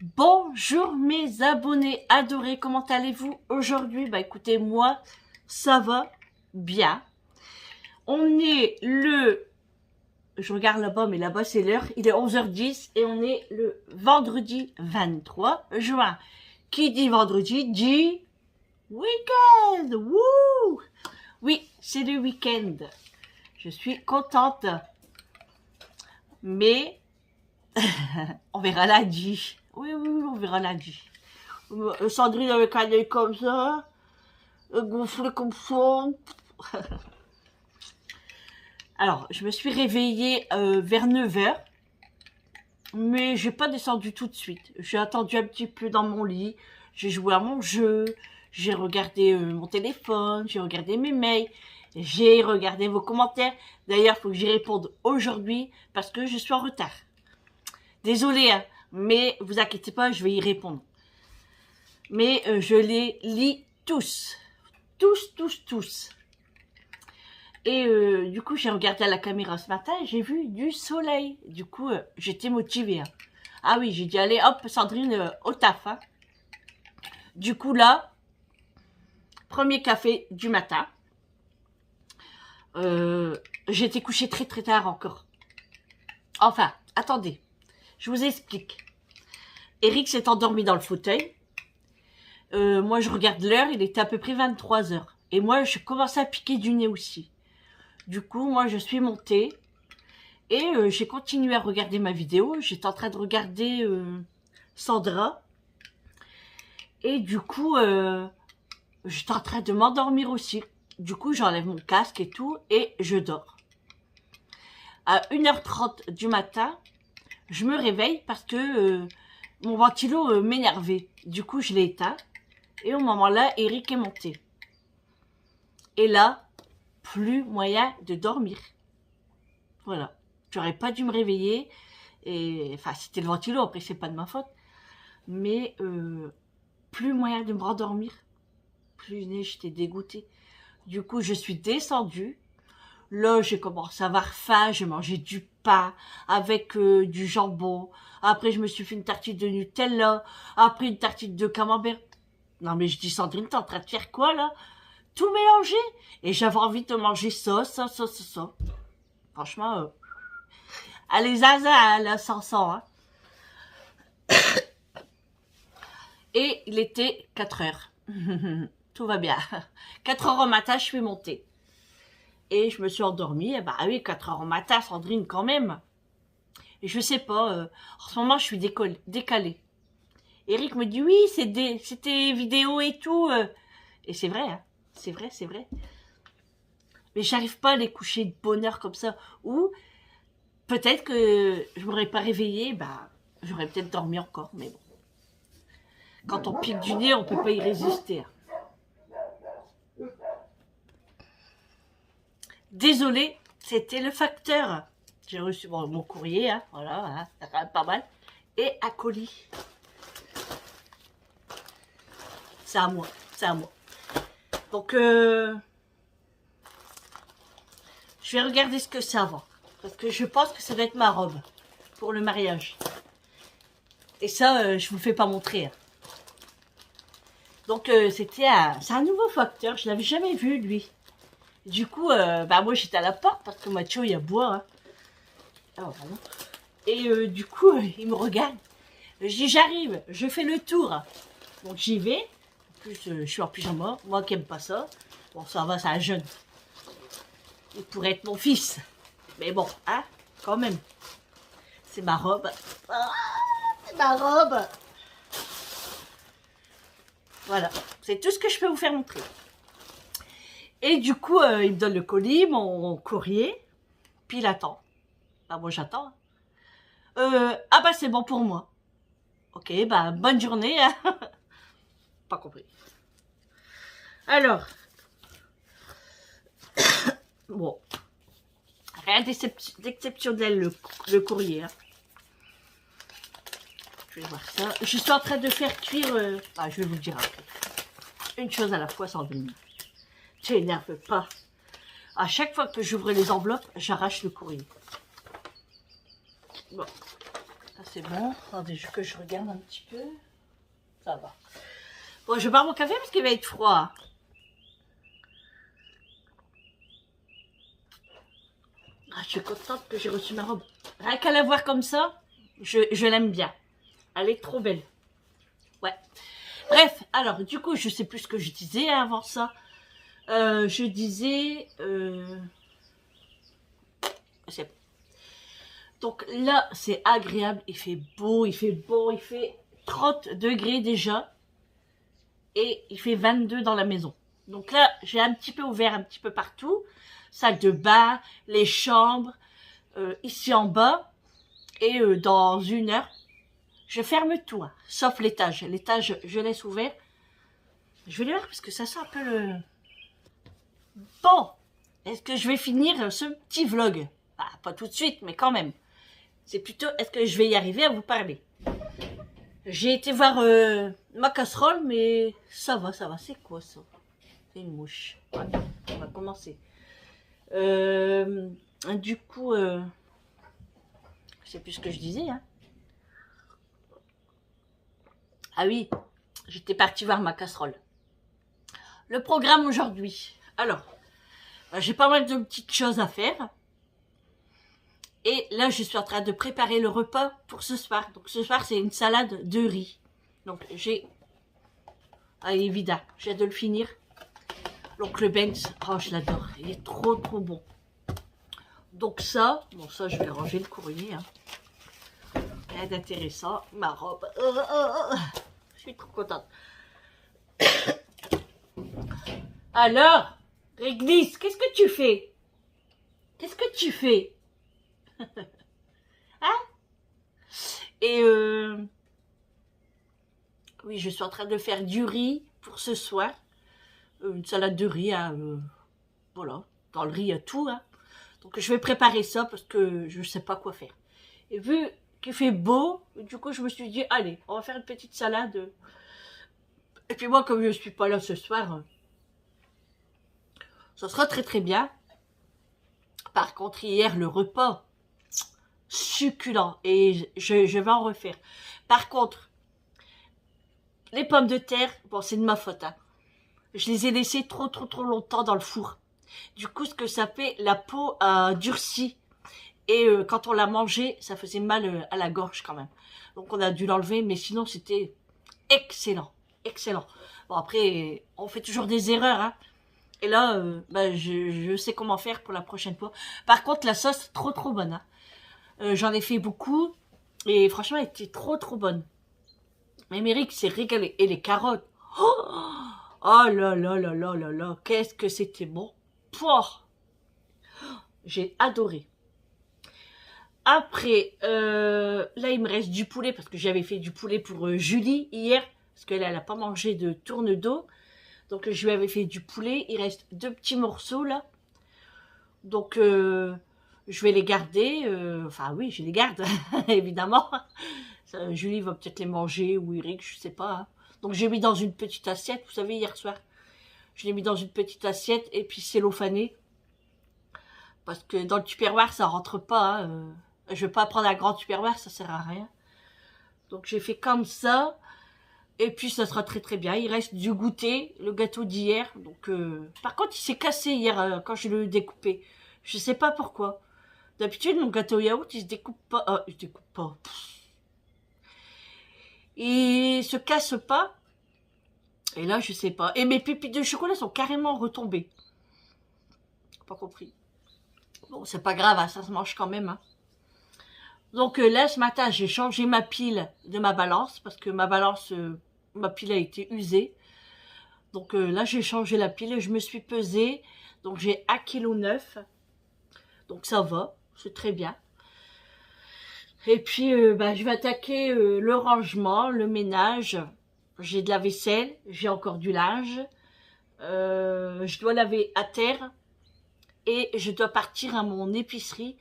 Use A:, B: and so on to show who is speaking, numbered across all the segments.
A: Bonjour mes abonnés adorés, comment allez-vous aujourd'hui? Bah écoutez, moi, ça va bien. On est le... Je regarde là-bas, mais là-bas c'est l'heure. Il est 11h10 et on est le vendredi 23 juin. Qui dit vendredi dit week-end. Wouh! Oui, c'est le week-end. Je suis contente. Mais on verra lundi. Oui, on verra lundi. Sandrine avec un œil comme ça, gonflé comme ça. Alors, je me suis réveillée vers 9h, mais j'ai pas descendu tout de suite. J'ai attendu un petit peu dans mon lit, j'ai joué à mon jeu, j'ai regardé mon téléphone, j'ai regardé mes mails, j'ai regardé vos commentaires. D'ailleurs, il faut que j'y réponde aujourd'hui parce que je suis en retard. Désolée, hein, mais vous inquiétez pas, je vais y répondre. Mais je les lis tous. Tous. Et du coup, j'ai regardé à la caméra ce matin et j'ai vu du soleil. Du coup, j'étais motivée. Hein. Ah oui, j'ai dit, allez, hop, Sandrine, au taf. Hein. Du coup, là, premier café du matin. J'étais couchée très tard encore. Enfin, attendez, je vous explique. Eric s'est endormi dans le fauteuil. Moi, je regarde l'heure, il était à peu près 23h. Et moi, je commençais à piquer du nez aussi. Du coup, moi, je suis montée et j'ai continué à regarder ma vidéo. J'étais en train de regarder Sandra. Et du coup, j'étais en train de m'endormir aussi. Du coup, j'enlève mon casque et tout et je dors. À 1h30 du matin, je me réveille parce que mon ventilo m'énervait. Du coup, je l'ai éteint. Et au moment-là, Eric est monté. Et là, plus moyen de dormir. Voilà. J'aurais pas dû me réveiller. Et enfin, c'était le ventilo, après c'est pas de ma faute. Mais plus moyen de me rendormir. Plus j'étais dégoûtée. Du coup, je suis descendue. Là, j'ai commencé à avoir faim. J'ai mangé du pain avec du jambon. Après, je me suis fait une tartine de Nutella. Après, une tartine de camembert. Non, mais je dis, Sandrine, t'es en train de faire quoi, là? Tout mélanger. Et j'avais envie de manger ça. Franchement, allez, zaza, là, sans. Hein. Et il était 4h. Tout va bien. 4h au matin, je suis montée. Et je me suis endormie. Et bah oui, 4h au matin, Sandrine, quand même. Et je sais pas, en ce moment, je suis décalée. Eric me dit, oui, c'était vidéo et tout. Et c'est vrai, hein. C'est vrai. Mais j'arrive pas à les coucher de bonne heure comme ça. Ou peut-être que je m'aurais pas réveillée, bah, j'aurais peut-être dormi encore. Mais bon. Quand on pique du nez, on peut pas y résister. Désolée, c'était le facteur. J'ai reçu mon courrier, hein, voilà, hein, ça quand même pas mal. Et un colis. C'est à moi. Donc, je vais regarder ce que ça va. Parce que je pense que ça va être ma robe pour le mariage. Et ça, je vous fais pas montrer. Hein. Donc, c'est un nouveau facteur. Je l'avais jamais vu, lui. Du coup, bah moi, j'étais à la porte parce que Mathieu, il a boire. Hein. Ah, pardon. Et du coup, il me regarde. Je dis, j'arrive, je fais le tour. Donc, j'y vais. En plus, je suis en pyjama. Moi qui aime pas ça. Bon, ça va, c'est un jeune. Il pourrait être mon fils. Mais bon, hein, quand même. C'est ma robe. Ah, c'est ma robe. Voilà, c'est tout ce que je peux vous faire montrer. Et du coup, il me donne le colis, mon courrier. Puis il attend. Bah, moi, j'attends. Ah bah, c'est bon pour moi. Ok, bah, bonne journée. Hein. Pas compris. Alors. Bon. Rien d'exceptionnel, le courrier. Hein. Je vais voir ça. Je suis en train de faire cuire... Ah, je vais vous le dire après. Une chose à la fois, Sandrine. Tu n'énerve pas. À chaque fois que j'ouvre les enveloppes, j'arrache le courrier. Bon. Ça, c'est bon. Attendez, que je regarde un petit peu. Ça va. Bon, je bois mon café parce qu'il va être froid. Ah, je suis contente que j'ai reçu ma robe. Rien qu'à la voir comme ça, je l'aime bien. Elle est trop belle. Ouais. Bref, alors, du coup, je sais plus ce que je disais avant ça. Je disais... c'est bon. Donc là, c'est agréable. Il fait beau, il fait bon, il fait 30 degrés déjà. Et il fait 22 dans la maison. Donc là, j'ai un petit peu ouvert un petit peu partout. Salle de bain, les chambres, ici en bas. Et dans 1 heure, je ferme tout, hein, sauf l'étage. L'étage, je laisse ouvert. Je vais le voir parce que ça sent un peu le... Bon, est-ce que je vais finir ce petit vlog? Ah, pas tout de suite, mais quand même. C'est plutôt, est-ce que je vais y arriver à vous parler? J'ai été voir ma casserole, mais ça va. C'est quoi ça? C'est une mouche. Ouais, on va commencer. Du coup, je sais plus ce que je disais. Hein. Ah oui, j'étais partie voir ma casserole. Le programme aujourd'hui. Alors, j'ai pas mal de petites choses à faire. Et là, je suis en train de préparer le repas pour ce soir. Donc ce soir, c'est une salade de riz. Donc j'ai... Ah, évidemment, j'ai de le finir. Donc le Banks, oh, je l'adore. Il est trop bon. Donc ça, bon ça, je vais ranger le courrier. Hein. Rien d'intéressant. Ma robe. Je suis trop contente. Alors, Réglisse, qu'est-ce que tu fais? Qu'est-ce que tu fais? Hein? Et oui, je suis en train de faire du riz pour ce soir. Une salade de riz, hein, voilà. Dans le riz, il y a tout. Hein. Donc je vais préparer ça parce que je ne sais pas quoi faire. Et vu qu'il fait beau, du coup je me suis dit, allez, on va faire une petite salade. Et puis moi, comme je ne suis pas là ce soir, ça sera très bien. Par contre, hier, le repas, succulent. Et je vais en refaire. Par contre, les pommes de terre, bon, c'est de ma faute. Hein. Je les ai laissées trop longtemps dans le four. Du coup, ce que ça fait, la peau a durci. Et quand on l'a mangé, ça faisait mal à la gorge quand même. Donc on a dû l'enlever, mais sinon c'était excellent. Bon après, on fait toujours des erreurs. Hein. Et là, je sais comment faire pour la prochaine fois. Par contre, la sauce, trop bonne. Hein. J'en ai fait beaucoup. Et franchement, elle était trop bonne. Mais Méric s'est régalé. Et les carottes. Oh là, qu'est-ce que c'était bon. Pouah. J'ai adoré. Après, là, il me reste du poulet, parce que j'avais fait du poulet pour Julie hier, parce qu'elle n'a pas mangé de tourne d'eau. Donc, je lui avais fait du poulet. Il reste 2 petits morceaux, là. Donc, je vais les garder. Enfin, oui, je les garde, évidemment. Ça, Julie va peut-être les manger, ou Eric, je sais pas. Hein. Donc, j'ai mis dans une petite assiette, vous savez, hier soir. Je l'ai mis dans une petite assiette, et puis cellophané. Parce que dans le tupperware, ça rentre pas. Hein. Je vais pas prendre un grand tupperware, ça sert à rien. Donc j'ai fait comme ça. Et puis ça sera très bien. Il reste du goûter, le gâteau d'hier. Donc par contre, il s'est cassé hier quand je l'ai découpé. Je sais pas pourquoi. D'habitude, mon gâteau yaourt, il se découpe pas. Il se découpe pas. Il se casse pas. Et là, je sais pas. Et mes pépites de chocolat sont carrément retombées. Pas compris. Bon, c'est pas grave, hein, ça se mange quand même. Hein. Donc là, ce matin, j'ai changé ma pile de ma balance, parce que ma balance, ma pile a été usée. Donc là, j'ai changé la pile et je me suis pesée. Donc j'ai 1,9 kg. Donc ça va, c'est très bien. Et puis, je vais attaquer le rangement, le ménage. J'ai de la vaisselle, j'ai encore du linge. Je dois laver à terre. Et je dois partir à mon épicerie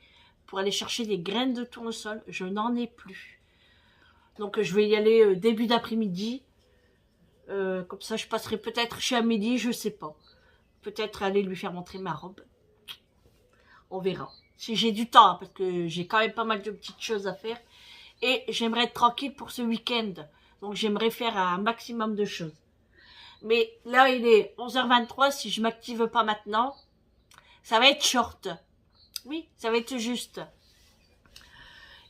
A: pour aller chercher des graines de tournesol. Je n'en ai plus. Donc je vais y aller début d'après-midi. Comme ça je passerai peut-être chez Amélie, je sais pas. Peut-être aller lui faire montrer ma robe. On verra. Si j'ai du temps, hein, parce que j'ai quand même pas mal de petites choses à faire. Et j'aimerais être tranquille pour ce week-end. Donc j'aimerais faire un maximum de choses. Mais là, il est 11h23. Si je m'active pas maintenant, ça va être short. Oui, ça va être juste.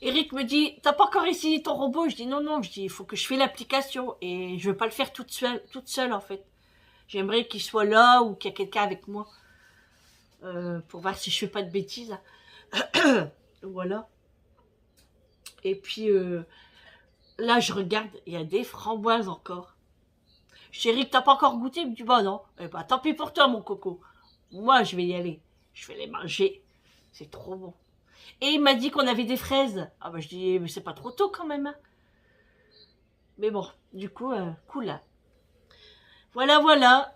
A: Eric me dit, t'as pas encore essayé ton robot? Je dis non, non, je dis, il faut que je fasse l'application. Et je veux pas le faire toute seule en fait. J'aimerais qu'il soit là ou qu'il y ait quelqu'un avec moi. Pour voir si je fais pas de bêtises. Voilà. Et puis, là, je regarde, il y a des framboises encore. Je dis, Eric, t'as pas encore goûté? Il me dit, bah non. Eh bah, tant pis pour toi, mon coco. Moi, je vais y aller. Je vais les manger. C'est trop bon. Et il m'a dit qu'on avait des fraises. Ah bah, je dis, mais c'est pas trop tôt quand même. Hein. Mais bon, du coup, cool. Voilà, voilà.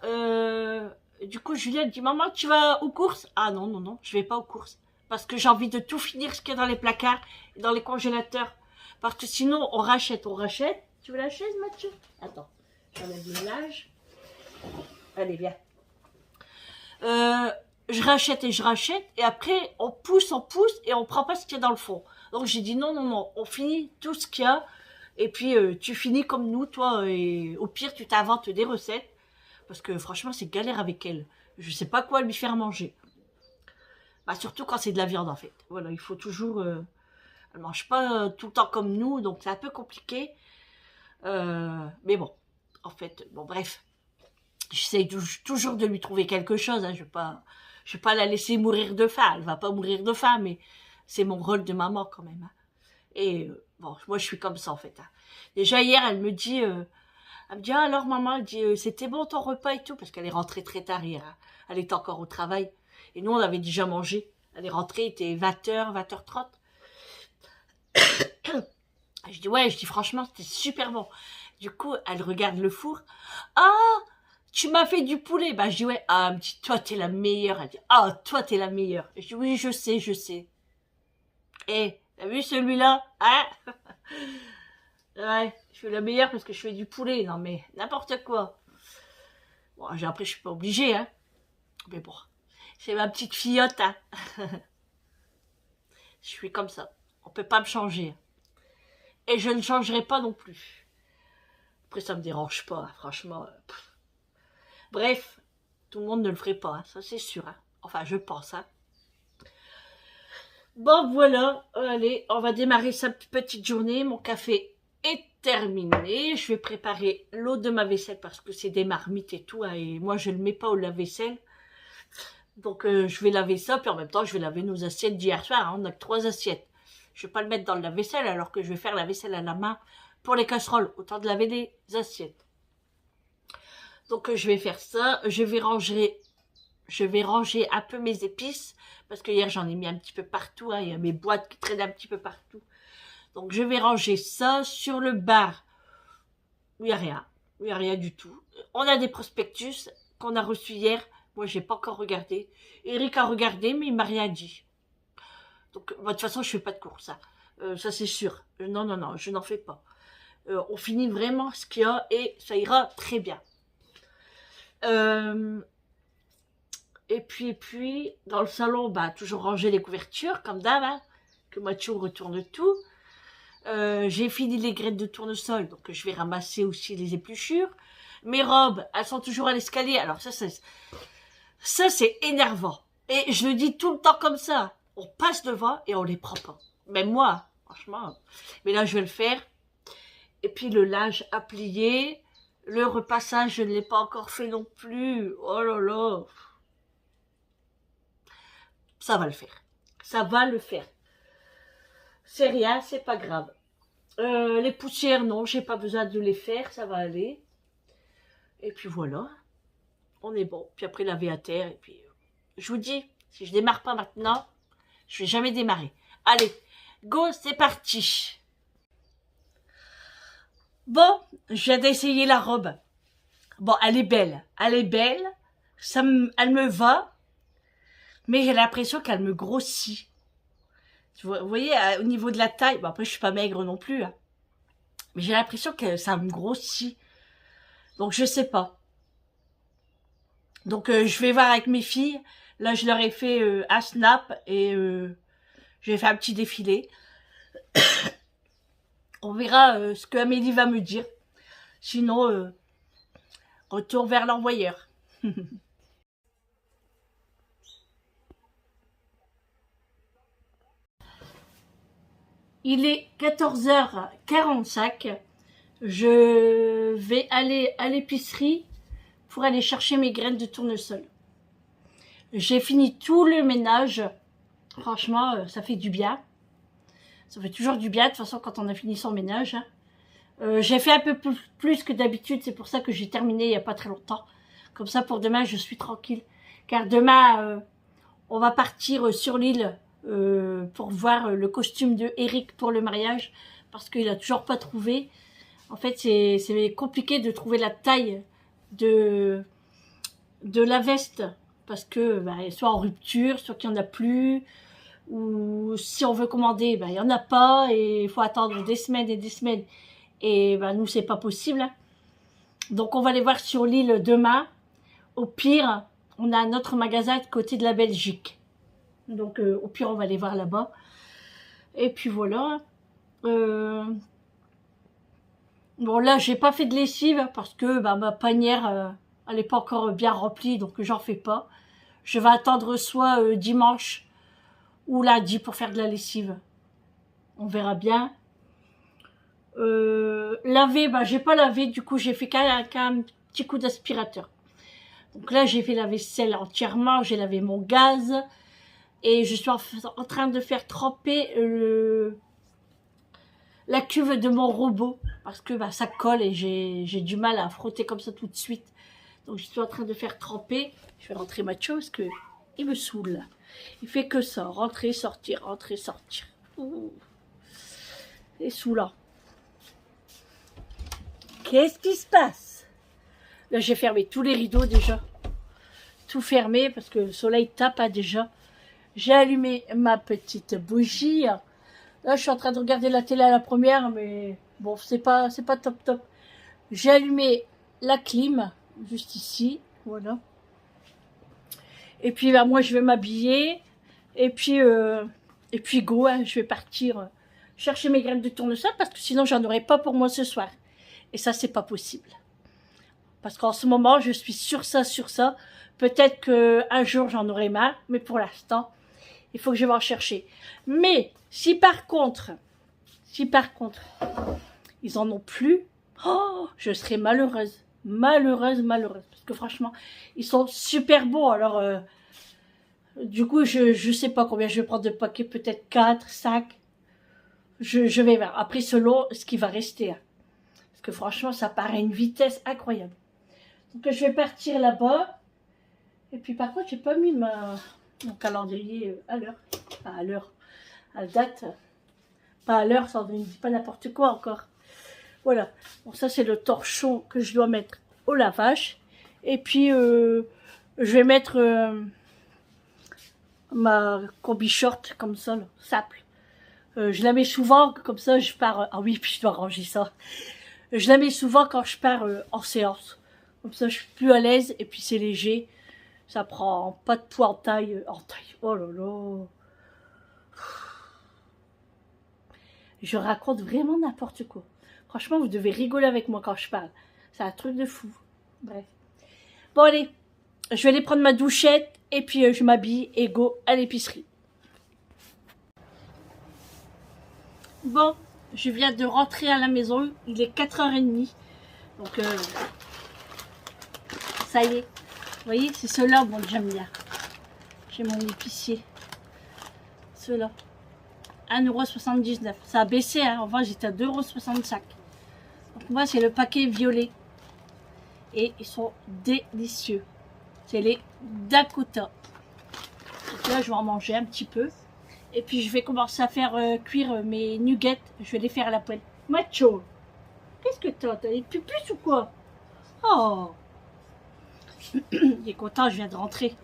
A: Du coup, Juliette dit, maman, tu vas aux courses? Ah non, non, non, je vais pas aux courses. Parce que j'ai envie de tout finir ce qu'il y a dans les placards et dans les congélateurs. Parce que sinon, on rachète, on rachète. Tu veux la chaise, Mathieu? Attends, j'enlève le linge. Allez, viens. Je rachète et je rachète. Et après, on pousse et on prend pas ce qu'il y a dans le fond. Donc, j'ai dit non, non, non. On finit tout ce qu'il y a. Et puis, tu finis comme nous, toi. Et au pire, tu t'inventes des recettes. Parce que franchement, c'est galère avec elle. Je sais pas quoi lui faire manger. Bah, surtout quand c'est de la viande, en fait. Voilà, il faut toujours... elle mange pas tout le temps comme nous, donc c'est un peu compliqué. Mais bon, en fait, bon, bref. J'essaye toujours de lui trouver quelque chose. Hein. Je vais pas la laisser mourir de faim. Elle va pas mourir de faim, mais c'est mon rôle de maman quand même. Hein. Et bon, moi, je suis comme ça, en fait. Hein. Déjà, hier, elle me dit... ah, alors maman, elle dit, c'était bon ton repas et tout, parce qu'elle est rentrée très tard hier. Hein. Elle était encore au travail. Et nous, on avait déjà mangé. Elle est rentrée, il était 20h, 20h30. Je dis, ouais, je dis, franchement, c'était super bon. Du coup, elle regarde le four. Ah, tu m'as fait du poulet. Bah, je dis, ouais. Ah, elle me dit, toi, t'es la meilleure. Elle dit, ah, toi, t'es la meilleure. Je dis, oui, je sais, je sais. Eh, t'as vu celui-là? Hein? Ouais, je suis la meilleure parce que je fais du poulet. Non, mais n'importe quoi. Bon, après, je suis pas obligée, hein. Mais bon, c'est ma petite fillotte, hein. Je suis comme ça. On peut pas me changer. Et je ne changerai pas non plus. Après, ça me dérange pas, hein, franchement. Bref, tout le monde ne le ferait pas, hein, ça c'est sûr. Hein. Enfin, je pense. Hein. Bon, voilà. Allez, on va démarrer sa petite journée. Mon café est terminé. Je vais préparer l'eau de ma vaisselle parce que c'est des marmites et tout. Hein, et moi, je ne le mets pas au lave-vaisselle. Donc, je vais laver ça. Puis en même temps, je vais laver nos assiettes d'hier soir. Hein, on a que 3 assiettes. Je vais pas le mettre dans le lave-vaisselle alors que je vais faire la vaisselle à la main pour les casseroles. Autant de laver des assiettes. Donc je vais faire ça. Je vais ranger un peu mes épices parce que hier j'en ai mis un petit peu partout. Hein, il y a mes boîtes qui traînent un petit peu partout. Donc je vais ranger ça sur le bar. Il n'y a rien. Il n'y a rien du tout. On a des prospectus qu'on a reçus hier. Moi j'ai pas encore regardé. Eric a regardé mais il m'a rien dit. Donc, bah, de toute façon, je fais pas de course. Hein. Ça, c'est sûr. Non, non, non, je n'en fais pas. On finit vraiment ce qu'il y a et ça ira très bien. Et puis, dans le salon, bah, toujours ranger les couvertures, comme d'hab, hein, que Mathieu retourne tout. J'ai fini les graines de tournesol, donc je vais ramasser aussi les épluchures. Mes robes, elles sont toujours à l'escalier. Alors ça, c'est énervant. Et je le dis tout le temps comme ça. On passe devant et on les prend pas. Même moi, franchement. Mais là, je vais le faire. Et puis le linge à plier. Le repassage, je ne l'ai pas encore fait non plus. Oh là là. Ça va le faire. Ça va le faire. C'est rien, c'est pas grave. Les poussières, non, j'ai pas besoin de les faire. Ça va aller. Et puis voilà. On est bon. Puis après, laver à terre. Et puis, je vous dis, si je démarre pas maintenant, je vais jamais démarrer. Allez, go, c'est parti. Bon, je viens d'essayer la robe. Bon, elle est belle. Elle est belle. Elle me va. Mais j'ai l'impression qu'elle me grossit. Vous voyez, au niveau de la taille. Bon, après, je suis pas maigre non plus. Hein. Mais j'ai l'impression que ça me grossit. Donc, je sais pas. Donc, je vais voir avec mes filles. Là, je leur ai fait un snap et j'ai fait un petit défilé. On verra ce que Amélie va me dire. Sinon, retour vers l'envoyeur. Il est 14h45. Je vais aller à l'épicerie pour aller chercher mes graines de tournesol. J'ai fini tout le ménage. Franchement, ça fait du bien. Ça fait toujours du bien, de toute façon, quand on a fini son ménage. J'ai fait un peu plus que d'habitude. C'est pour ça que j'ai terminé il n'y a pas très longtemps. Comme ça, pour demain, je suis tranquille. Car demain, on va partir sur l'île pour voir le costume de Eric pour le mariage. Parce qu'il a toujours pas trouvé. En fait, c'est compliqué de trouver la taille de la veste. Parce que soit en rupture, soit qu'il n'y en a plus. Ou si on veut commander, il n'y en a pas. Et il faut attendre des semaines et des semaines. Et nous, c'est pas possible. Hein. Donc, on va aller voir sur l'île demain. Au pire, on a un autre magasin de côté de la Belgique. Donc, au pire, on va aller voir là-bas. Et puis, voilà. Bon, là, j'ai pas fait de lessive parce que ma panière, elle n'est pas encore bien remplie. Donc, j'en fais pas. Je vais attendre soit dimanche ou lundi pour faire de la lessive. On verra bien. Laver, j'ai pas lavé. Du coup, j'ai fait qu'un petit coup d'aspirateur. Donc là, j'ai fait la vaisselle entièrement. J'ai lavé mon gaz. Et je suis en train de faire tremper la cuve de mon robot. Parce que ça colle et j'ai du mal à frotter comme ça tout de suite. Donc je suis en train de faire tremper. Je vais rentrer Mathieu parce que il me saoule. Il fait que ça. Rentrer, sortir, rentrer, sortir. Ouh. C'est saoulant. Qu'est-ce qui se passe? Là, j'ai fermé tous les rideaux déjà. Tout fermé parce que le soleil tape déjà. J'ai allumé ma petite bougie. Là, je suis en train de regarder la télé à la première, mais bon, c'est pas top top. J'ai allumé la clim, juste ici, voilà. Et puis, moi, je vais m'habiller. Et puis go, hein, je vais partir chercher mes graines de tournesol parce que sinon, j'en aurai pas pour moi ce soir. Et ça, c'est pas possible. Parce qu'en ce moment, je suis sur ça. Peut-être qu'un jour, j'en aurai marre, mais pour l'instant, il faut que je vais en chercher. Mais si par contre, ils en ont plus, oh, je serai malheureuse. Parce que franchement, ils sont super beaux. Alors, du coup, je sais pas combien je vais prendre de paquets. Peut-être 4, 5. Je vais voir. Après, selon ce qui va rester. Hein. Parce que franchement, ça part à une vitesse incroyable. Donc, je vais partir là-bas. Et puis, par contre, j'ai pas mis mon calendrier à l'heure. Pas à l'heure. À la date. Pas à l'heure, ça ne dit pas n'importe quoi encore. Voilà. Bon, ça, c'est le torchon que je dois mettre au lavage. Et puis, je vais mettre ma combi short comme ça, là, simple. Je la mets souvent, comme ça, je pars... Ah oui, puis je dois ranger ça. Je la mets souvent quand je pars en séance. Comme ça, je suis plus à l'aise et puis c'est léger. Ça prend pas de poids en taille. Oh là là. Je raconte vraiment n'importe quoi. Franchement, vous devez rigoler avec moi quand je parle. C'est un truc de fou. Bref. Bon, allez. Je vais aller prendre ma douchette et puis je m'habille et go à l'épicerie. Bon, je viens de rentrer à la maison. Il est 4h30. Donc, ça y est. Vous voyez, c'est ceux-là, bon, j'aime bien. J'ai mon épicier. Ceux-là. 1,79 €. Ça a baissé, hein. Enfin, j'étais à 2,65 €. Donc, moi, c'est le paquet violet. Et ils sont délicieux. C'est les Dakota. Donc là, je vais en manger un petit peu. Et puis, je vais commencer à faire cuire mes nuggets. Je vais les faire à la poêle. Macho, qu'est-ce que t'as? T'as des pupus ou quoi? Oh, il est content, je viens de rentrer.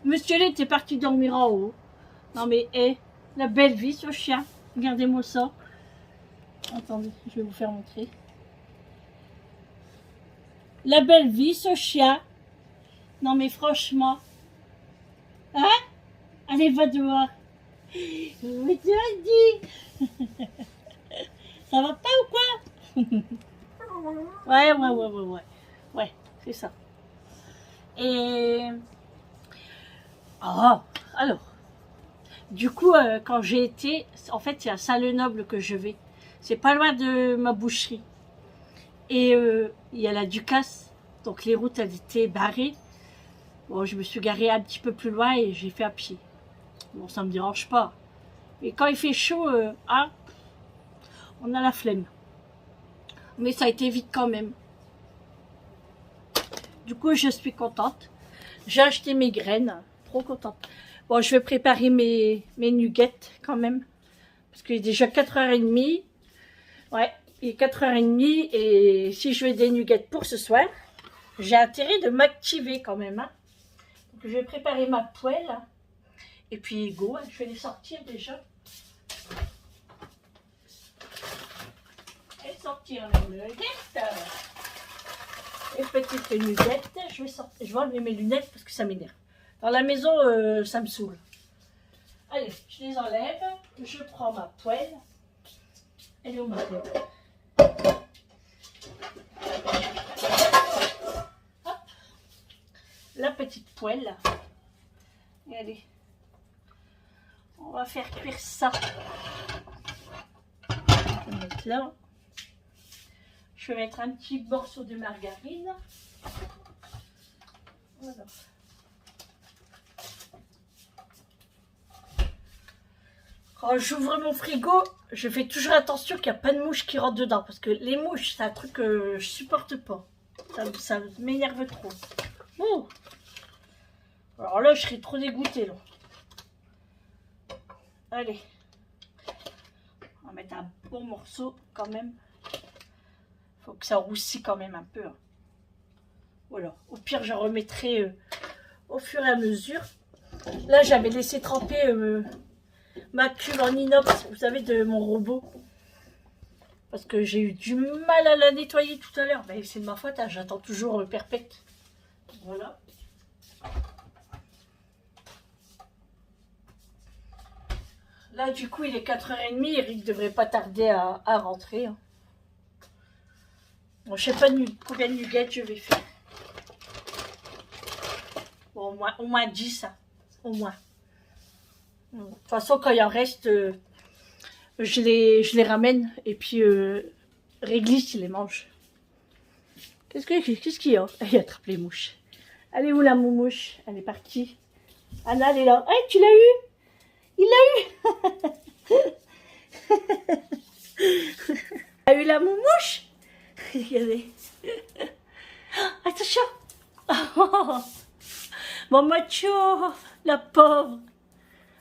A: Monsieur Lé, t'es parti dormir en haut. Non mais, hé, la belle vie, ce chien. Regardez-moi ça. Attendez, je vais vous faire montrer. La belle vie, ce chien. Non mais franchement. Hein? Allez, va dehors. Oui, tu as dit. Ça va pas ou quoi? Ouais, ouais, ouais, ouais, ouais. Ouais, c'est ça. Et... Ah, alors. Du coup, quand j'ai été... En fait, c'est à Saint-Lenoble que je vais. C'est pas loin de ma boucherie. Et il y a la Ducasse. Donc les routes, elles étaient barrées. Bon, je me suis garée un petit peu plus loin et j'ai fait à pied. Bon, ça me dérange pas. Et quand il fait chaud, ah, on a la flemme. Mais ça a été vite quand même. Du coup, je suis contente. J'ai acheté mes graines. Trop contente. Bon, je vais préparer mes nuggets quand même. Parce qu'il est déjà 4h30. Ouais, il est 4h30. Et si je veux des nuggets pour ce soir, j'ai intérêt de m'activer quand même. Hein. Donc, je vais préparer ma poêle. Et puis, go, je vais les sortir déjà. Et sortir les nuggets. Les petites nuggets. Je vais enlever mes lunettes parce que ça m'énerve. Dans la maison, ça me saoule. Allez, je les enlève. Je prends ma poêle. Elle est où ma poêle? Hop. La petite poêle. Et allez. On va faire cuire ça. Je vais mettre là. Je vais mettre un petit morceau de margarine. Voilà. Quand j'ouvre mon frigo, je fais toujours attention qu'il n'y a pas de mouches qui rentrent dedans. Parce que les mouches, c'est un truc que je supporte pas. Ça m'énerve trop. Oh. Alors là, je serais trop dégoûtée. Là. Allez. On va mettre un bon morceau quand même. Faut que ça roussit quand même un peu. Hein. Voilà. Au pire, je remettrai au fur et à mesure. Là, j'avais laissé tremper ma cuve en inox, vous savez, de mon robot. Parce que j'ai eu du mal à la nettoyer tout à l'heure. Ben, c'est de ma faute, hein, j'attends toujours perpète. Voilà. Là, du coup, il est 4h30. Eric ne devrait pas tarder à rentrer. Hein. Bon, je ne sais pas combien de nuggets je vais faire. Bon, au moins 10. Hein. Au moins. De toute façon, quand il en reste, je les ramène. Et puis, Réglisse, il les mange. Qu'est-ce qu'il y a? Il attrape les mouches. Elle est où la moumouche? Elle est partie. Anna, elle est là. Hey, tu l'as eu? Il l'a eu. Il a eu la moumouche. Regardez. Attention. Mon macho, la pauvre.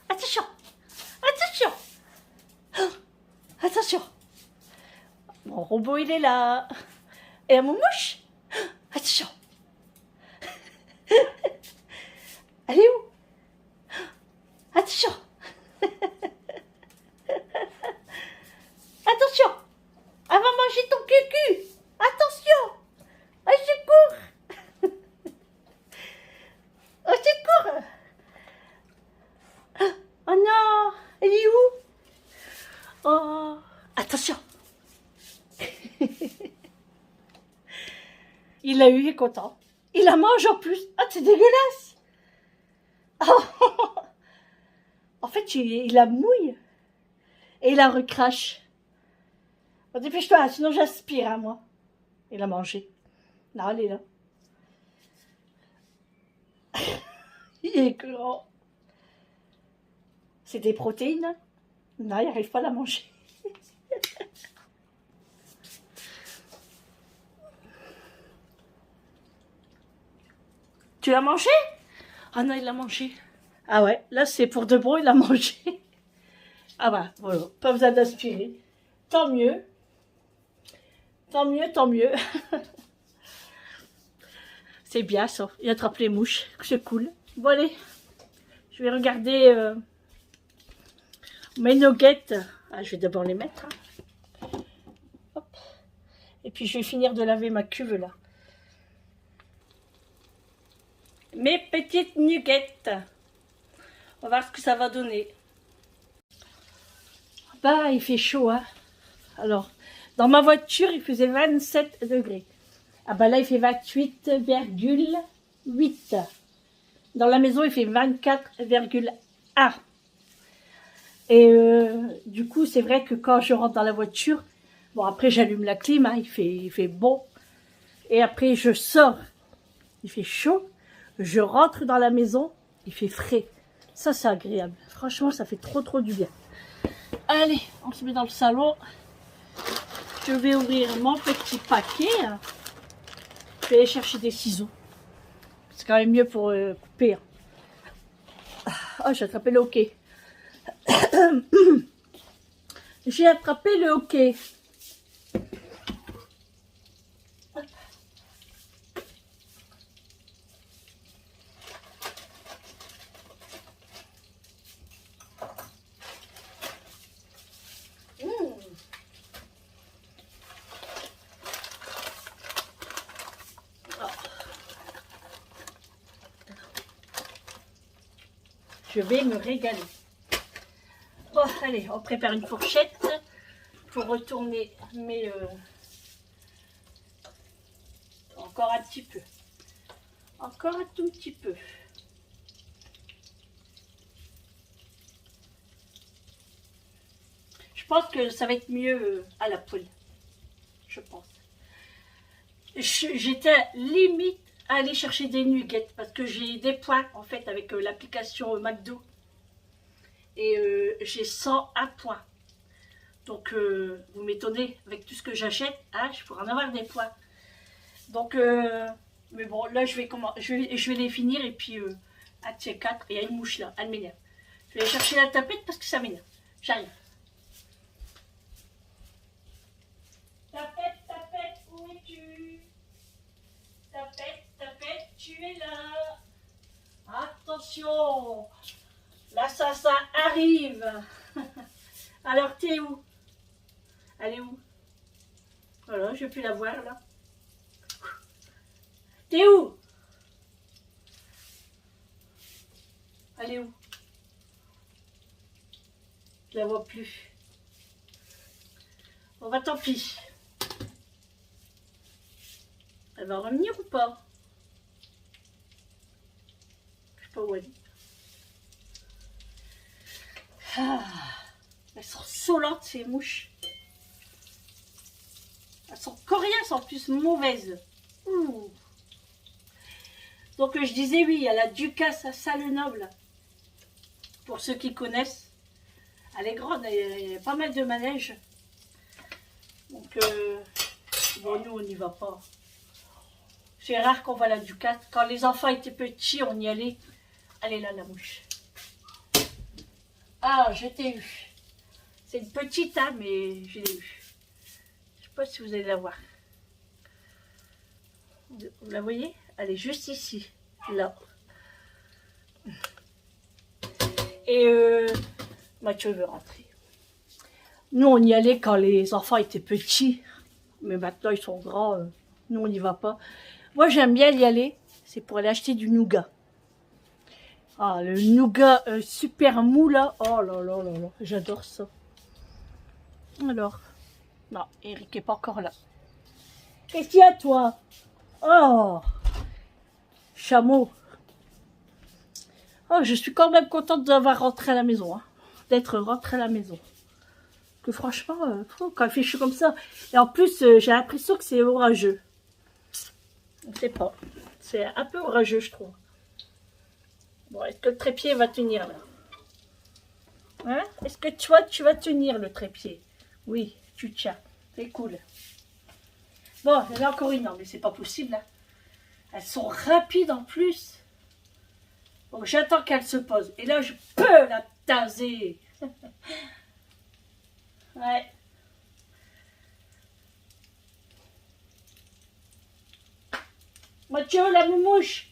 A: Attention. Attention. Attention. Mon robot, il est là. Et la moumouche. Attention. Elle est où? Attention. Attention. Elle va manger ton cucu. Attention. Au secours. Au secours. Oh non. Elle est où? Oh. Attention. Il l'a eu, il est content. Il la mange en plus. Ah, c'est dégueulasse. Oh. En fait, il la mouille. Et il la recrache. Bon, dépêche-toi, sinon j'aspire, hein, moi. Il a mangé. Non, elle est là. Il est grand. C'est des protéines. Non, il n'arrive pas à la manger. Tu l'as mangé? Ah non, il l'a mangé. Ah ouais, là c'est pour de bon, il l'a mangé. Ah bah, voilà, pas besoin d'aspirer. Tant mieux. Tant mieux, tant mieux. C'est bien ça, il attrape les mouches, c'est cool. Bon allez, je vais regarder mes nuggets. Ah, je vais d'abord les mettre. Hein. Hop. Et puis je vais finir de laver ma cuve là. Mes petites nuggets. On va voir ce que ça va donner. Bah, il fait chaud, hein. Alors, Dans ma voiture, il faisait 27 degrés. Ah bah là, il fait 28,8. Dans la maison, il fait 24,1. Et du coup, c'est vrai que quand je rentre dans la voiture, bon, après, j'allume la clim, hein, il fait bon. Et après, je sors, il fait chaud. Je rentre dans la maison, il fait frais. Ça, c'est agréable. Franchement, ça fait trop du bien. Allez, on se met dans le salon. Je vais ouvrir mon petit paquet. Je vais aller chercher des ciseaux. C'est quand même mieux pour couper. Oh, j'ai attrapé le hockey. J'ai attrapé le hockey. Je vais me régaler. Bon, allez, on prépare une fourchette pour retourner mes... Encore un petit peu. Encore un tout petit peu. Je pense que ça va être mieux à la poêle. Je pense. J'étais limite à aller chercher des nuggets parce que j'ai des points en fait avec l'application McDo. Et j'ai 101 points. Donc vous m'étonnez avec tout ce que j'achète, hein, je pourrais en avoir des points. Donc mais bon là je vais les finir et puis ah tiens 4, il y a une mouche là, elle m'énerve. Je vais aller chercher la tapette parce que ça m'énerve. J'arrive. Tapette, tapette, où es-tu? Tapette, tapette, tu es là. Attention, l'assassin arrive. Alors t'es où? Elle est où? Voilà, je vais plus la voir là. T'es où? Elle est où? Je la vois plus. Bon bah tant pis. Elle va revenir ou pas? Je sais pas où elle est. Ah, elles sont saoulantes ces mouches. Elles sont coriaces en plus, mauvaises. Ouh. Donc je disais oui, il y a la Ducasse à Salenoble. Pour ceux qui connaissent. Elle est grande, il y a pas mal de manèges. Donc bon, nous on n'y va pas. C'est rare qu'on voit la Ducasse. Quand les enfants étaient petits, on y allait. Elle est là la mouche. Ah, je t'ai eu. C'est une petite, hein, mais je l'ai eu. Je sais pas si vous allez la voir. Vous la voyez? Elle est juste ici, là. Et Mathieu veut rentrer. Nous, on y allait quand les enfants étaient petits. Mais maintenant, ils sont grands. Nous, on n'y va pas. Moi, j'aime bien y aller. C'est pour aller acheter du nougat. Ah, le nougat super mou, là. Oh là là là là. J'adore ça. Alors. Non, Eric n'est pas encore là. Qu'est-ce qu'il y a, toi? Oh, chameau. Oh, je suis quand même contente d'avoir rentré à la maison. Hein. D'être rentrée à la maison. Que franchement, quand il fait chaud comme ça. Et en plus, j'ai l'impression que c'est orageux. On ne sait pas. C'est un peu orageux, je trouve. Bon, est-ce que le trépied va tenir là? Hein? Est-ce que toi, tu vas tenir le trépied? Oui, tu tiens. C'est cool. Bon, il y en a encore une. Non, mais c'est pas possible. Hein. Elles sont rapides en plus. Bon, j'attends qu'elle se pose. Et là, je peux la taser. Ouais. Mathieu, la moumouche.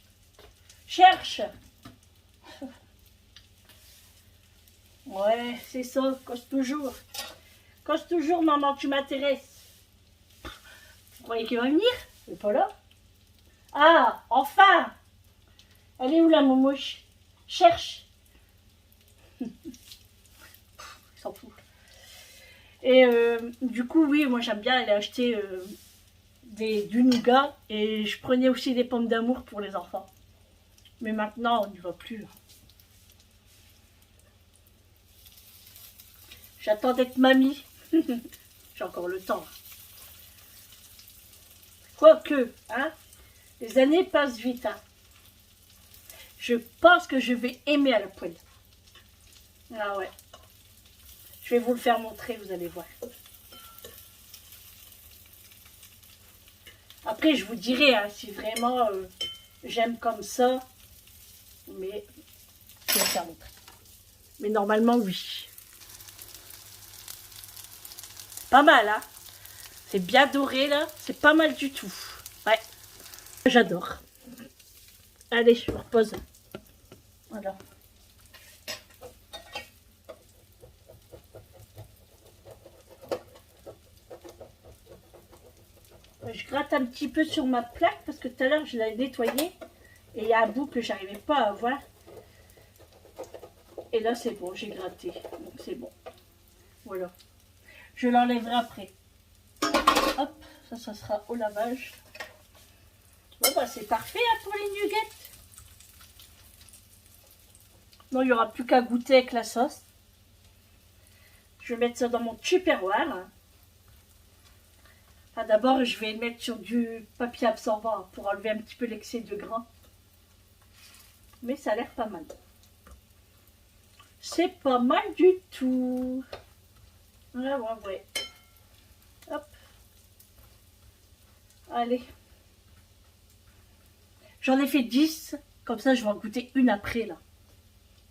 A: Cherche. Ouais, c'est ça. Cause toujours. Cause toujours, maman, tu m'intéresses. Vous croyez qu'il va venir? Il n'est pas là. Ah, enfin. Elle est où la moumouche? Cherche. Il s'en fout.
B: Et du coup, oui, moi j'aime bien aller acheter du nougat. Et je prenais aussi des pommes d'amour pour les enfants. Mais maintenant, on n'y va plus. J'attends d'être mamie. J'ai encore le temps. Quoique, hein, les années passent vite. Hein. Je pense que je vais aimer à la poêle. Ah ouais. Je vais vous le faire montrer, vous allez voir. Après, je vous dirai hein, si vraiment j'aime comme ça. Mais je vais le faire montrer. Mais normalement, oui. Pas mal, hein. C'est bien doré, là. C'est pas mal du tout. Ouais. J'adore. Allez, je me repose. Voilà. Je gratte un petit peu sur ma plaque parce que tout à l'heure, je l'ai nettoyée. Et il y a un bout que j'arrivais pas à voir. Et là, c'est bon, j'ai gratté. Donc, c'est bon. Voilà. Je l'enlèverai après. Hop, ça sera au lavage. Bon, bah, c'est parfait hein, pour les nuggets. Non, il n'y aura plus qu'à goûter avec la sauce. Je vais mettre ça dans mon tupperware. Enfin, d'abord, je vais le mettre sur du papier absorbant pour enlever un petit peu l'excès de gras. Mais ça a l'air pas mal. C'est pas mal du tout. Ouais. Hop. Allez. J'en ai fait 10. Comme ça, je vais en goûter une après, là.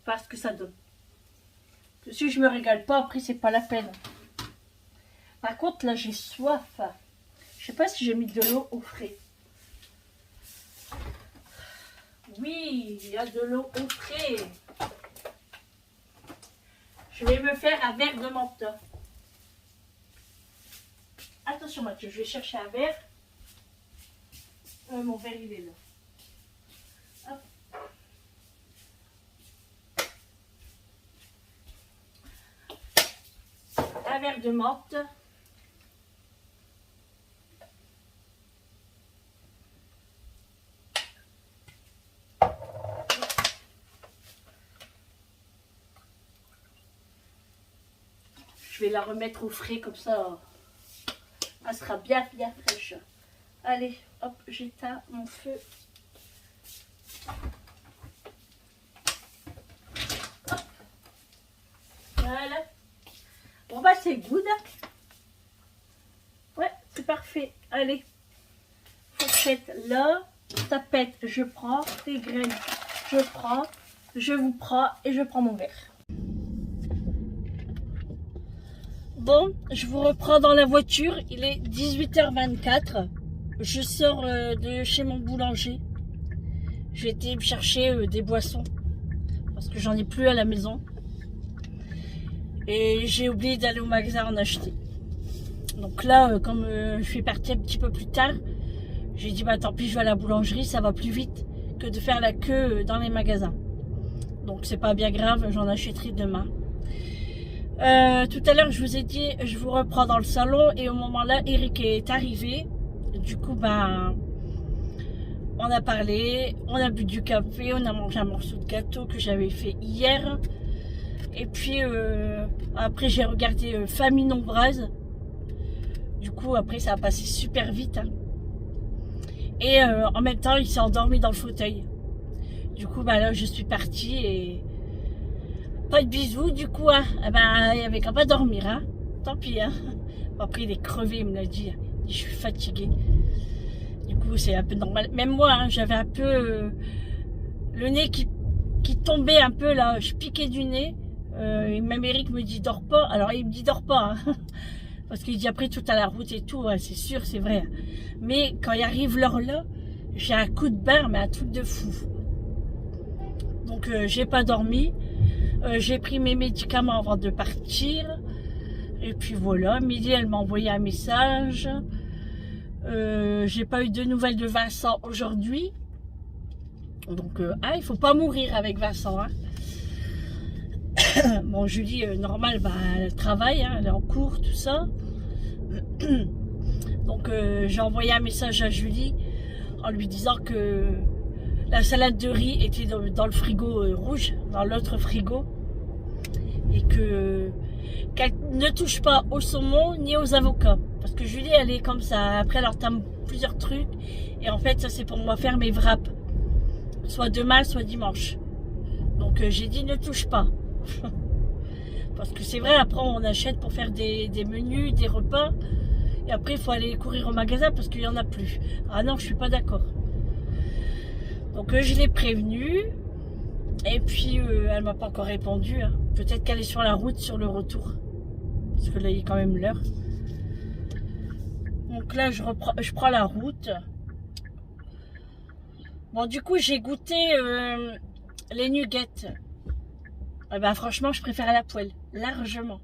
B: Voir ce que ça donne. Si je me régale pas, après, c'est pas la peine. Par contre, là, j'ai soif. Je sais pas si j'ai mis de l'eau au frais. Oui, il y a de l'eau au frais. Je vais me faire un verre de menthe. Attention Mathieu, je vais chercher un verre. Mon verre il est là. Hop. Un verre de menthe. Je vais la remettre au frais comme ça. Elle sera bien fraîche. Allez, hop, j'éteins mon feu. Hop. Voilà. Bon bah c'est good. Ouais, c'est parfait. Allez. Fourchette là. Tapette, je prends. Des graines, je prends. Je vous prends et je prends mon verre. Bon, je vous reprends dans la voiture. Il est 18h24. Je sors de chez mon boulanger. J'ai été me chercher des boissons. Parce que j'en ai plus à la maison. Et j'ai oublié d'aller au magasin en acheter. Donc là, comme je suis partie un petit peu plus tard, j'ai dit bah tant pis, je vais à la boulangerie, ça va plus vite que de faire la queue dans les magasins. Donc c'est pas bien grave, j'en achèterai demain. Tout à l'heure je vous ai dit je vous reprends dans le salon et au moment là Eric est arrivé. Du coup ben on a parlé, on a bu du café, on a mangé un morceau de gâteau que j'avais fait hier. Et puis après j'ai regardé Famille Nombreuse. Du coup après ça a passé super vite hein. Et en même temps il s'est endormi dans le fauteuil. Du coup ben là je suis partie et pas de bisous du coup hein. Eh ben il avait qu'à pas dormir hein. Tant pis hein. Après il est crevé, il me l'a dit. Je suis fatiguée. Du coup c'est un peu normal. Même moi hein, j'avais un peu le nez qui tombait un peu là. Je piquais du nez. Et même Eric me dit dors pas. Alors il me dit dors pas hein. Parce qu'il dit après tout à la route et tout. Ouais, c'est sûr, c'est vrai. Mais quand il arrive l'heure là, j'ai un coup de barre, mais un truc de fou. Donc j'ai pas dormi. J'ai pris mes médicaments avant de partir. Et puis voilà, midi elle m'a envoyé un message. J'ai pas eu de nouvelles de Vincent aujourd'hui. Donc il faut pas mourir avec Vincent hein. Bon, Julie, normal, bah, elle travaille, hein, elle est en cours, tout ça. Donc, j'ai envoyé un message à Julie en lui disant que la salade de riz était dans le frigo rouge, dans l'autre frigo. Et qu'elle ne touche pas au saumon ni aux avocats. Parce que Julie, elle est comme ça. Après, elle entame plusieurs trucs. Et en fait, ça, c'est pour moi faire mes wraps. Soit demain, soit dimanche. Donc, j'ai dit, ne touche pas. Parce que c'est vrai, après, on achète pour faire des menus, des repas. Et après, il faut aller courir au magasin parce qu'il n'y en a plus. Ah non, je suis pas d'accord. Donc, je l'ai prévenue. Et puis, elle m'a pas encore répondu. Hein. Peut-être qu'elle est sur la route, sur le retour. Parce que là, il est quand même l'heure. Donc là, je prends la route. Bon, du coup, j'ai goûté les nuggets. Eh ben, franchement, je préfère à la poêle. Largement.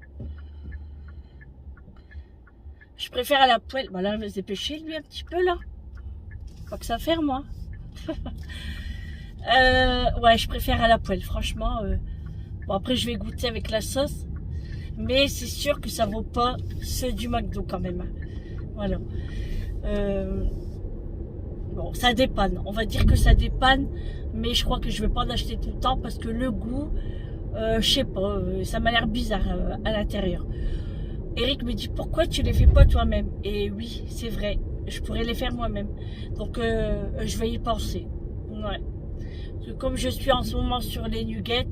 B: Je préfère à la poêle. Bon, là, il va se dépêcher, lui, un petit peu, là. Faut que ça ferme, moi. Ouais, je préfère à la poêle, franchement. Bon, après, je vais goûter avec la sauce. Mais c'est sûr que ça vaut pas ceux du McDo, quand même. Voilà. Bon, ça dépanne. On va dire que ça dépanne. Mais je crois que je vais pas en acheter tout le temps parce que le goût, je sais pas, ça m'a l'air bizarre à l'intérieur. Eric me dit, pourquoi tu les fais pas toi-même? Et oui, c'est vrai. Je pourrais les faire moi-même. Donc, je vais y penser. Ouais. Parce que comme je suis en ce moment sur les nuggets,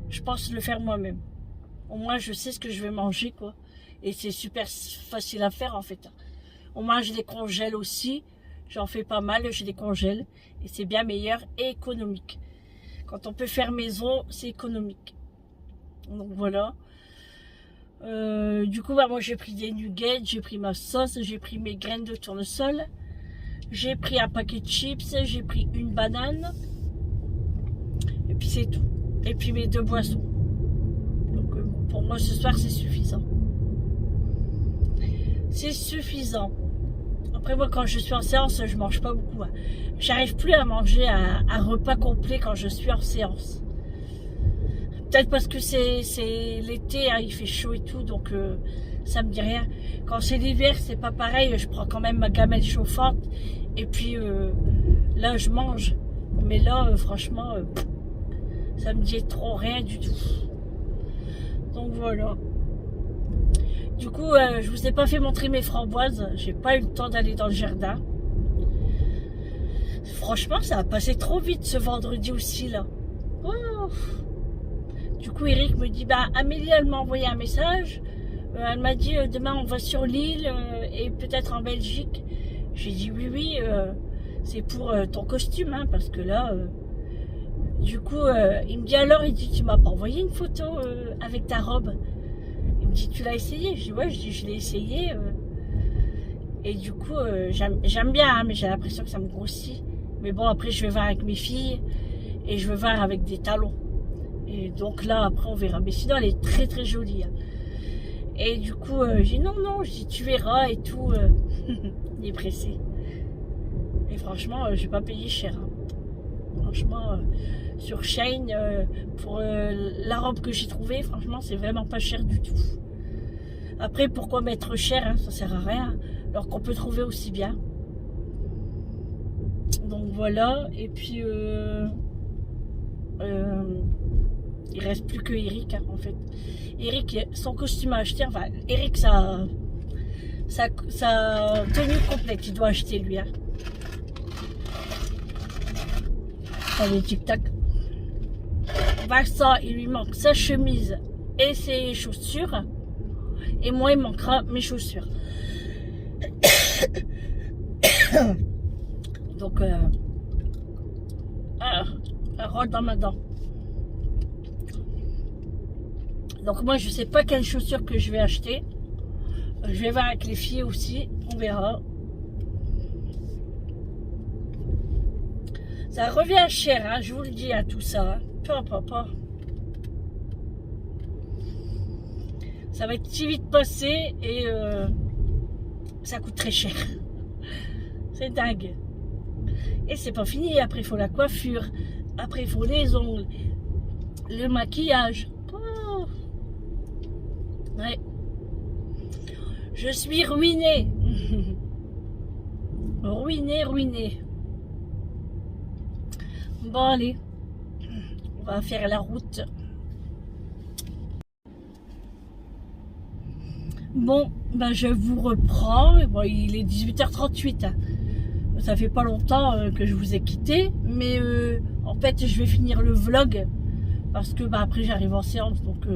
B: je pense le faire moi-même. Au moins, je sais ce que je vais manger, quoi. Et c'est super facile à faire, en fait. Au moins, je les congèle aussi. J'en fais pas mal, je les congèle. Et c'est bien meilleur et économique. Quand on peut faire maison, c'est économique. Donc, voilà. Du coup, bah, moi, j'ai pris des nuggets, j'ai pris ma sauce, j'ai pris mes graines de tournesol. J'ai pris un paquet de chips, j'ai pris une banane. Et puis, c'est tout. Et puis, mes 2 boissons. Donc, pour moi, ce soir, c'est suffisant. C'est suffisant. Après, moi, quand je suis en séance, je mange pas beaucoup. Hein. J'arrive plus à manger un repas complet quand je suis en séance. Peut-être parce que c'est l'été, hein, il fait chaud et tout, donc ça me dit rien. Quand c'est l'hiver, c'est pas pareil. Je prends quand même ma gamelle chauffante. Et puis, là, je mange. Mais là, franchement, ça me dit trop rien du tout. Donc, voilà. Du coup, je vous ai pas fait montrer mes framboises. J'ai pas eu le temps d'aller dans le jardin. Franchement, ça a passé trop vite ce vendredi aussi, là. Oh. Du coup, Eric me dit, bah, Amélie, elle m'a envoyé un message. Elle m'a dit, demain, on va sur l'île et peut-être en Belgique. J'ai dit, oui, c'est pour ton costume, hein, parce que là... du coup, il me dit, alors, il dit, tu m'as pas envoyé une photo avec ta robe? Il me dit, tu l'as essayé? Je dis, ouais, je l'ai essayé. Et du coup, j'aime bien, hein, mais j'ai l'impression que ça me grossit. Mais bon, après, je vais voir avec mes filles et je vais voir avec des talons. Et donc là, après, on verra. Mais sinon, elle est très, très jolie. Hein. Et du coup, j'ai dit, non, je dis, tu verras et tout. Il est pressé. Et franchement, je vais pas payer cher. Hein. Franchement, sur Shein, pour la robe que j'ai trouvée, franchement, c'est vraiment pas cher du tout. Après, pourquoi mettre cher, hein, ça sert à rien. Alors qu'on peut trouver aussi bien. Donc voilà, et puis il reste plus que Eric, hein, en fait. Eric, son costume à acheter, enfin, Eric, sa tenue complète, il doit acheter lui. Hein. Allez, tic-tac. Vincent, il lui manque sa chemise et ses chaussures. Et moi, il manquera mes chaussures. Donc, elle rentre dans ma dent. Donc, moi, je sais pas quelles chaussures que je vais acheter. Je vais voir avec les filles aussi. On verra. Ça revient cher, hein, je vous le dis, à tout ça. Hein. Pas. Ça va être si vite passé et ça coûte très cher. C'est dingue. Et c'est pas fini. Après, il faut la coiffure. Après, il faut les ongles. Le maquillage. Oh. Ouais. Je suis ruinée. Ruinée. Bon, allez. On va faire la route. Bon, ben je vous reprends. Bon, il est 18h38. Hein. Ça fait pas longtemps que je vous ai quitté. Mais en fait, je vais finir le vlog. Parce que bah, après, j'arrive en séance. Donc,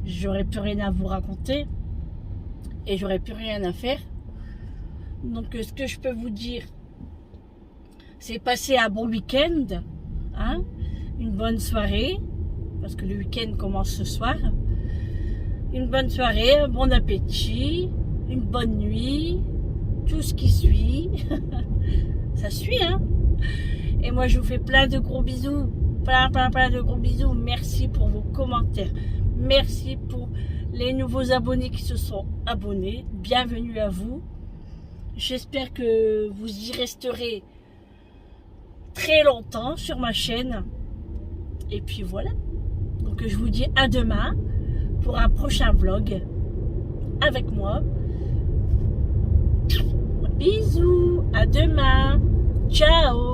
B: j'aurai plus rien à vous raconter. Et j'aurai plus rien à faire. Donc, ce que je peux vous dire, c'est passer un bon week-end. Hein, une bonne soirée. Parce que le week-end commence ce soir. Une bonne soirée, un bon appétit, une bonne nuit, tout ce qui suit. Ça suit, hein. Et moi, je vous fais plein de gros bisous. Plein de gros bisous. Merci pour vos commentaires. Merci pour les nouveaux abonnés qui se sont abonnés. Bienvenue à vous. J'espère que vous y resterez très longtemps sur ma chaîne. Et puis voilà. Donc, je vous dis à demain pour un prochain vlog avec moi. Bisous, à demain, ciao.